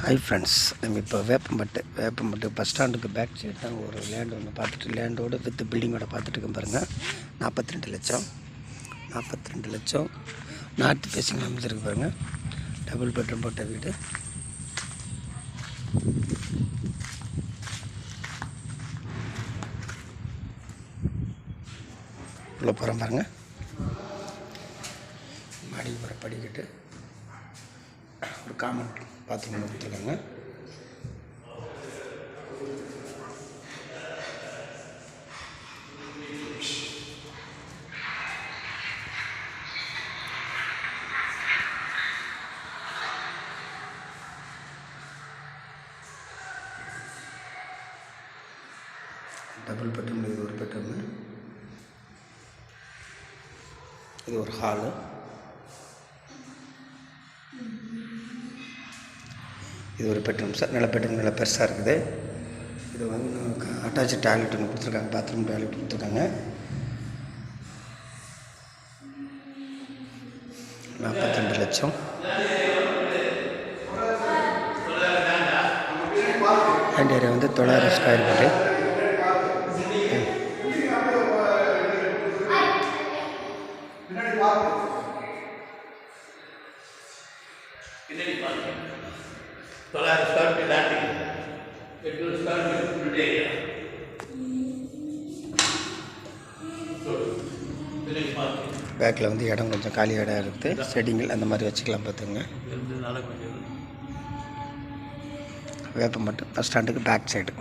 Hi friends, நம்ம இப்போ Veppampattu bus ஸ்டாண்டுக்கு பேக் சைடு தான் ஒரு லேண்ட் ஒன்று பார்த்துட்டு, லேண்டோடு வித் பில்டிங்கோட பார்த்துட்டு இருக்கேன் பாருங்கள். 42 லட்சம் நார்த் ஃபேஸிங் அமைச்சிருக்கு பாருங்கள். டபுள் பெட்ரூம் போட்ட வீடு. உள்ள போகிறோம் பாருங்கள். மாடி போகிற படிக்கட்டு, ஒரு காமன் பாத்ரூம் கொடுத்துருக்காங்க. டபுள் பெட்ரூம், இது ஒரு பெட்ரூமு, இது ஒரு ஹாலு. இது ஒரு பெட்ரூம் சார். நல்ல பெட்ரூம், நல்லா பெருசாக இருக்குது. இது வந்து அட்டாச்சு டாய்லெட் ஒன்று கொடுத்துருக்காங்க, பாத்ரூம் டாய்லெட் கொடுத்துருக்காங்க. 42 லட்சம். லேண்ட் ஏரியா வந்து 900 ஸ்கொயர் ஃபீட்டு. பேக்கில் வந்து இடம் கொஞ்சம் காலி இடம் இருக்குது. செடிங்கள் அந்த மாதிரி வச்சுக்கலாம் பார்த்துங்க. வேப்பம்பட்டு பஸ் ஸ்டாண்டுக்கு பேக் சைடு.